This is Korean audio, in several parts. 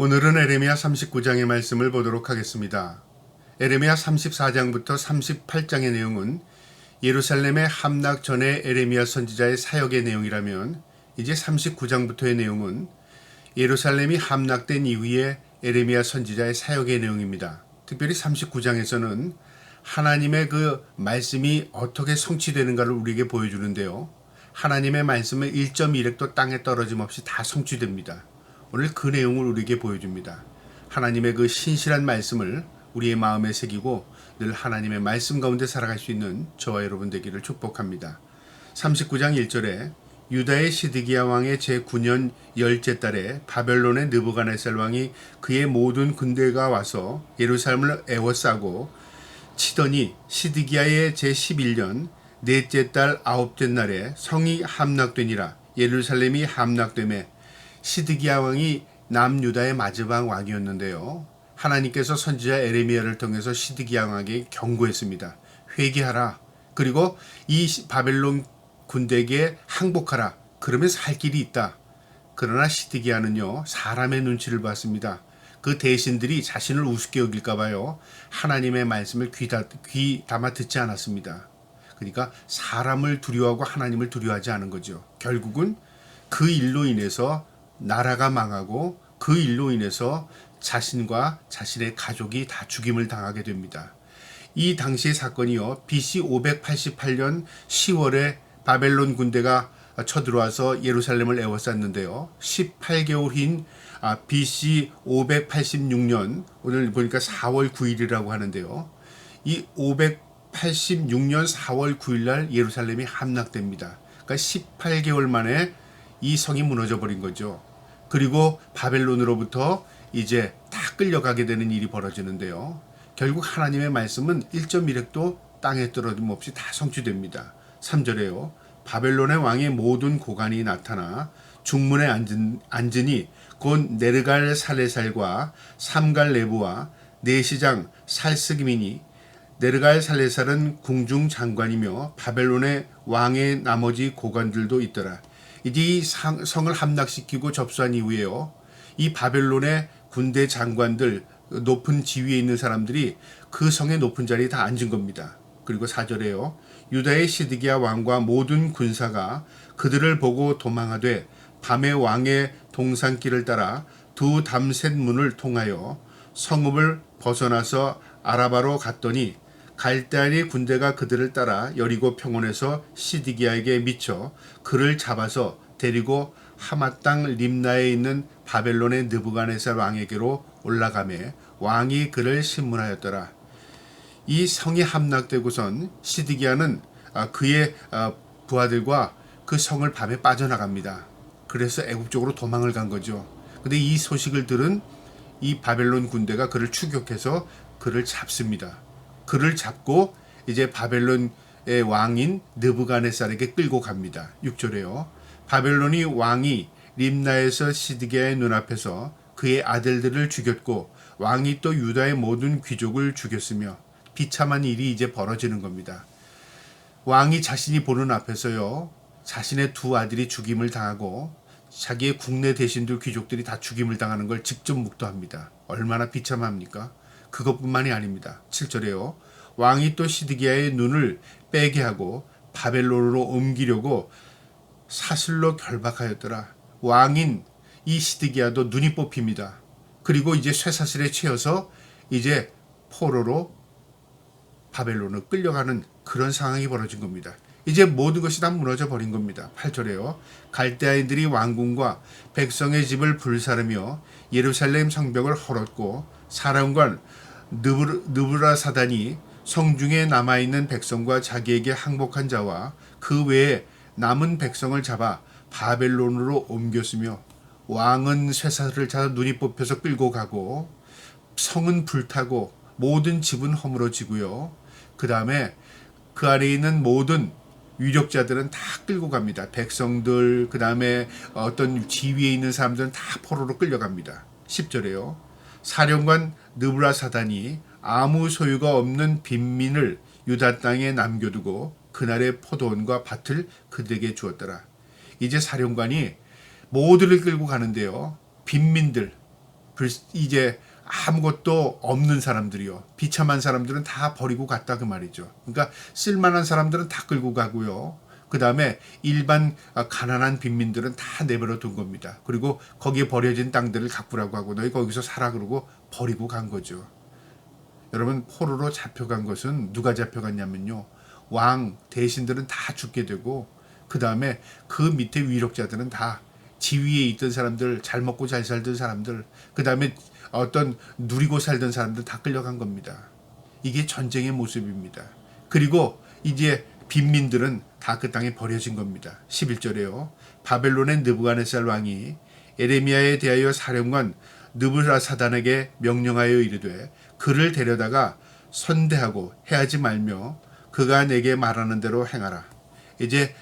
오늘은 에레미야 39장의 말씀을 보도록 하겠습니다. 에레미야 34장부터 38장의 내용은 예루살렘의 함락 전에 에레미야 선지자의 사역의 내용이라면, 이제 39장부터의 내용은 예루살렘이 함락된 이후에 에레미야 선지자의 사역의 내용입니다. 특별히 39장에서는 하나님의 그 말씀이 어떻게 성취되는가를 우리에게 보여주는데요. 하나님의 말씀은 1.1획도 땅에 떨어짐 없이 다 성취됩니다. 오늘 그 내용을 우리에게 보여줍니다. 하나님의 그 신실한 말씀을 우리의 마음에 새기고 늘 하나님의 말씀 가운데 살아갈 수 있는 저와 여러분 되기를 축복합니다. 39장 1절에 유다의 시드기야 왕의 제9년 10째 달에 바벨론의 느부갓네살 왕이 그의 모든 군대가 와서 예루살렘을 에워싸고 치더니 시드기야의 제11년 넷째 달 9째 날에 성이 함락되니라. 예루살렘이 함락되매 시드기야 왕이 남유다의 마지막 왕이었는데요. 하나님께서 선지자 에레미야를 통해서 시드기야 왕에게 경고했습니다. 회개하라. 그리고 이 바벨론 군대에게 항복하라. 그러면 살 길이 있다. 그러나 시드기야는요, 사람의 눈치를 봤습니다. 그 대신들이 자신을 우습게 여길까 봐요. 하나님의 말씀을 귀 담아 듣지 않았습니다. 그러니까 사람을 두려워하고 하나님을 두려워하지 않은 거죠. 결국은 그 일로 인해서 나라가 망하고 그 일로 인해서 자신과 자신의 가족이 다 죽임을 당하게 됩니다. 이 당시의 사건이요, BC 588년 10월에 바벨론 군대가 쳐들어와서 예루살렘을 에워쌌는데요. 18개월 흰 BC 586년, 오늘 보니까 4월 9일이라고 하는데요. 이 586년 4월 9일 날 예루살렘이 함락됩니다. 그러니까 18개월 만에 이 성이 무너져 버린 거죠. 그리고 바벨론으로부터 이제 다 끌려가게 되는 일이 벌어지는데요. 결국 하나님의 말씀은 1.1획도 땅에 떨어짐 없이 다 성취됩니다. 3절에요. 바벨론의 왕의 모든 고관이 나타나 중문에 앉으니 곧 네르갈 살레살과 삼갈 네부와 내시장 살스기민이, 네르갈 살레살은 궁중 장관이며 바벨론의 왕의 나머지 고관들도 있더라. 이제 이 성을 함락시키고 접수한 이후에요, 이 바벨론의 군대 장관들, 높은 지위에 있는 사람들이 그 성의 높은 자리에 다 앉은 겁니다. 그리고 4절에요. 유다의 시드기야 왕과 모든 군사가 그들을 보고 도망하되 밤에 왕의 동산길을 따라 두 담셋 문을 통하여 성읍을 벗어나서 아라바로 갔더니 갈대아리 군대가 그들을 따라 여리고 평원에서 시드기야에게 미쳐 그를 잡아서 데리고 하맛 땅 림나에 있는 바벨론의 느부갓네살 왕에게로 올라가매 왕이 그를 신문하였더라. 이 성이 함락되고선 시드기야는 그의 부하들과 그 성을 밤에 빠져나갑니다. 그래서 애굽 쪽으로 도망을 간 거죠. 근데 이 소식을 들은 이 바벨론 군대가 그를 추격해서 그를 잡습니다. 그를 잡고 이제 바벨론의 왕인 느부갓네살에게 끌고 갑니다. 6절에요. 바벨론이 왕이 림나에서 시드기야의 눈앞에서 그의 아들들을 죽였고 왕이 또 유다의 모든 귀족을 죽였으며, 비참한 일이 이제 벌어지는 겁니다. 왕이 자신이 보는 앞에서요, 자신의 두 아들이 죽임을 당하고 자기의 국내 대신들 귀족들이 다 죽임을 당하는 걸 직접 목도합니다. 얼마나 비참합니까? 그것뿐만이 아닙니다. 7절에요. 왕이 또 시드기야의 눈을 빼게 하고 바벨론으로 옮기려고 사슬로 결박하였더라. 왕인 이 시드기야도 눈이 뽑힙니다. 그리고 이제 쇠사슬에 채워서 이제 포로로 바벨론으로 끌려가는 그런 상황이 벌어진 겁니다. 이제 모든 것이 다 무너져 버린 겁니다. 8절에요. 갈대아인들이 왕궁과 백성의 집을 불사르며 예루살렘 성벽을 헐었고 사람관 느부라사단이 성중에 남아있는 백성과 자기에게 항복한 자와 그 외에 남은 백성을 잡아 바벨론으로 옮겼으며, 왕은 쇠사슬을 찾아 눈이 뽑혀서 끌고 가고 성은 불타고 모든 집은 허물어지고요. 그 다음에 그 아래에 있는 모든 유력자들은 다 끌고 갑니다. 백성들, 그 다음에 어떤 지위에 있는 사람들은 다 포로로 끌려갑니다. 10절에요. 사령관 느부라사단이 아무 소유가 없는 빈민을 유다 땅에 남겨두고 그날의 포도원과 밭을 그들에게 주었더라. 이제 사령관이 모두를 끌고 가는데요, 빈민들, 이제 아무것도 없는 사람들이요. 비참한 사람들은 다 버리고 갔다 그 말이죠. 그러니까 쓸만한 사람들은 다 끌고 가고요. 그 다음에 일반 가난한 빈민들은 다 내버려 둔 겁니다. 그리고 거기에 버려진 땅들을 가꾸라고 하고 너희 거기서 살아 그러고 버리고 간 거죠. 여러분 포로로 잡혀간 것은 누가 잡혀갔냐면요. 왕 대신들은 다 죽게 되고 그 다음에 그 밑에 위력자들은 다 지위에 있던 사람들, 잘 먹고 잘 살던 사람들, 그 다음에 어떤 누리고 살던 사람들 다 끌려간 겁니다. 이게 전쟁의 모습입니다. 그리고 이제 빈민들은 다 그 땅에 버려진 겁니다. 11절에요. 바벨론의 느부갓네살 왕이 에레미야에 대하여 사령관 느부라사단에게 명령하여 이르되 그를 데려다가 선대하고 해하지 말며 그가 내게 말하는 대로 행하라. 이제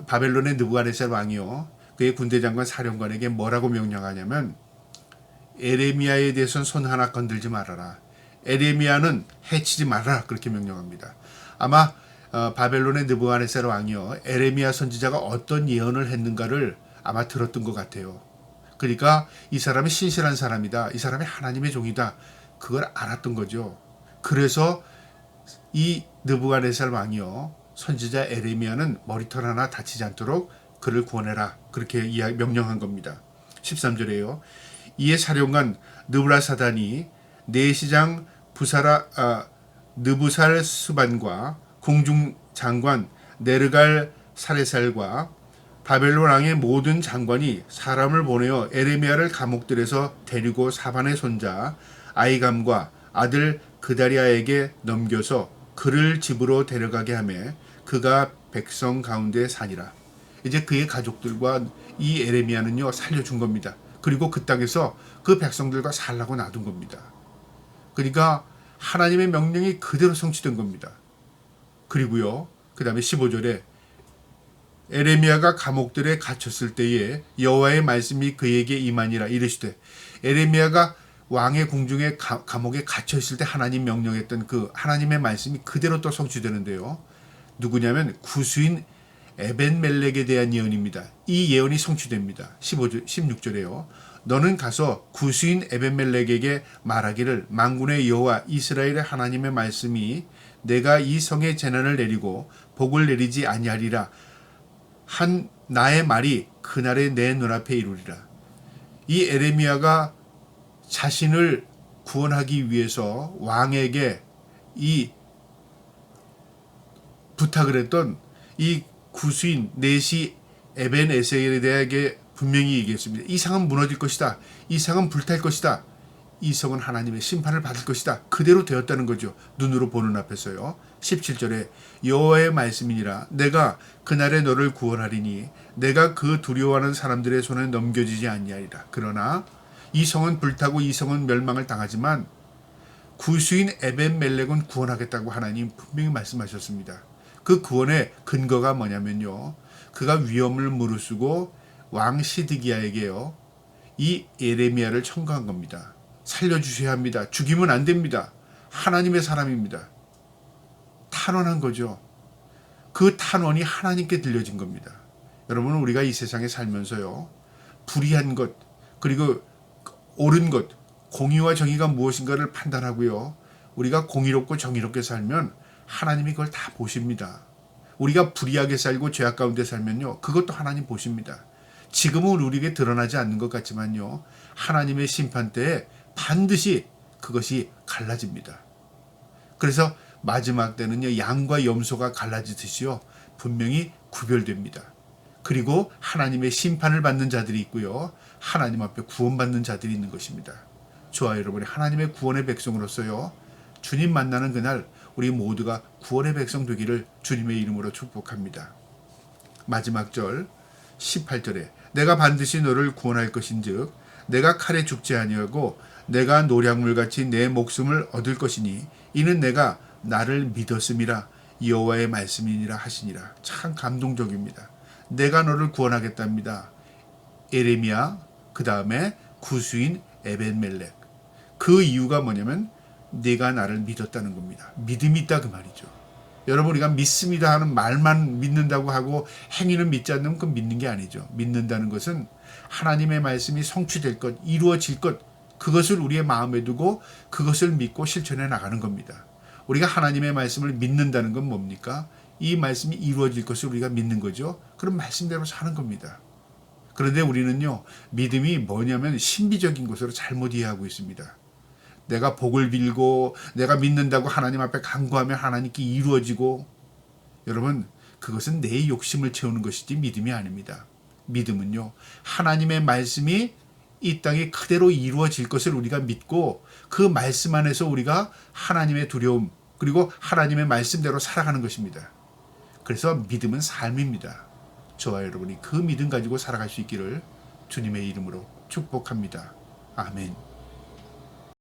바벨론의 느부갓네살 왕이요. 그의 군대장관 사령관에게 뭐라고 명령하냐면 에레미야에 대해서는 손 하나 건들지 말아라. 에레미야는 해치지 말아라. 그렇게 명령합니다. 아마 바벨론의 느부갓네살 왕이요. 에레미야 선지자가 어떤 예언을 했는가를 아마 들었던 것 같아요. 그러니까 이 사람이 신실한 사람이다. 이 사람이 하나님의 종이다. 그걸 알았던 거죠. 그래서 이 느부갓네살 왕이요. 선지자 에레미야는 머리털 하나 다치지 않도록 그를 구원해라. 그렇게 명령한 겁니다. 13절에요. 이에 사령관 느부라사단이 내시장 느부살 수반과 공중장관 네르갈 사레살과 바벨론 왕의 모든 장관이 사람을 보내어 에레미야를 감옥들에서 데리고 사반의 손자 아이감과 아들 그다리아에게 넘겨서 그를 집으로 데려가게 하며 그가 백성 가운데 사니라. 이제 그의 가족들과 이 에레미야는요 살려준 겁니다. 그리고 그 땅에서 그 백성들과 살라고 놔둔 겁니다. 그러니까 하나님의 명령이 그대로 성취된 겁니다. 그리고요 그 다음에 15절에 에레미야가 감옥들에 갇혔을 때에 여호와의 말씀이 그에게 임하니라 이르시되 에레미야가 왕의 궁중에 감옥에 갇혀 있을 때 하나님 명령했던 그 하나님의 말씀이 그대로 또 성취되는데요. 누구냐면 구수인 에벤멜렉에 대한 예언입니다. 이 예언이 성취됩니다. 16절에요. 너는 가서 구수인 에벤멜렉에게 말하기를 만군의 여호와 이스라엘의 하나님의 말씀이 내가 이 성에 재난을 내리고 복을 내리지 아니하리라 한 나의 말이 그날에 내 눈앞에 이루리라. 이 에레미야가 자신을 구원하기 위해서 왕에게 이 부탁을 했던 이 구수인 네시 에벤에셀에게 분명히 얘기했습니다. 이 성은 무너질 것이다. 이 성은 불탈 것이다. 이 성은 하나님의 심판을 받을 것이다. 그대로 되었다는 거죠. 눈으로 보는 앞에서요. 17절에 여호와의 말씀이니라 내가 그날에 너를 구원하리니 내가 그 두려워하는 사람들의 손에 넘겨지지 아니하리라. 그러나 이 성은 불타고 이 성은 멸망을 당하지만 구수인 에벤멜렉은 구원하겠다고 하나님 분명히 말씀하셨습니다. 그 구원의 근거가 뭐냐면요. 그가 위험을 무릅쓰고 왕 시드기야에게요. 이 에레미야를 청구한 겁니다. 살려주셔야 합니다. 죽이면 안 됩니다. 하나님의 사람입니다. 탄원한 거죠. 그 탄원이 하나님께 들려진 겁니다. 여러분 우리가 이 세상에 살면서요. 불의한 것 그리고 옳은 것 공의와 정의가 무엇인가를 판단하고요. 우리가 공의롭고 정의롭게 살면 하나님이 그걸 다 보십니다. 우리가 불의하게 살고 죄악 가운데 살면요. 그것도 하나님 보십니다. 지금은 우리에게 드러나지 않는 것 같지만요. 하나님의 심판 때에 반드시 그것이 갈라집니다. 그래서 마지막 때는요. 양과 염소가 갈라지듯이요. 분명히 구별됩니다. 그리고 하나님의 심판을 받는 자들이 있고요. 하나님 앞에 구원받는 자들이 있는 것입니다. 저와 여러분이 하나님의 구원의 백성으로서요. 주님 만나는 그날 우리 모두가 구원의 백성 되기를 주님의 이름으로 축복합니다. 마지막 절 18절에 내가 반드시 너를 구원할 것인즉 내가 칼에 죽지 아니하고 내가 노략물같이 내 목숨을 얻을 것이니 이는 내가 나를 믿었음이라 여호와의 말씀이니라 하시니라. 참 감동적입니다. 내가 너를 구원하겠답니다. 에레미야 그 다음에 구수인 에벤멜렉. 그 이유가 뭐냐면 네가 나를 믿었다는 겁니다. 믿음이 있다 그 말이죠. 여러분 우리가 믿습니다 하는 말만 믿는다고 하고 행위는 믿지 않는 건 믿는 게 아니죠. 믿는다는 것은 하나님의 말씀이 성취될 것, 이루어질 것 그것을 우리의 마음에 두고 그것을 믿고 실천해 나가는 겁니다. 우리가 하나님의 말씀을 믿는다는 건 뭡니까? 이 말씀이 이루어질 것을 우리가 믿는 거죠. 그럼 말씀대로 사는 겁니다. 그런데 우리는요, 믿음이 뭐냐면 신비적인 것으로 잘못 이해하고 있습니다. 내가 복을 빌고 내가 믿는다고 하나님 앞에 간구하면 하나님께 이루어지고, 여러분, 그것은 내 욕심을 채우는 것이지 믿음이 아닙니다. 믿음은요, 하나님의 말씀이 이 땅에 그대로 이루어질 것을 우리가 믿고 그 말씀 안에서 우리가 하나님의 두려움 그리고 하나님의 말씀대로 살아가는 것입니다. 그래서 믿음은 삶입니다. 저와 여러분이 그 믿음 가지고 살아갈 수 있기를 주님의 이름으로 축복합니다. 아멘.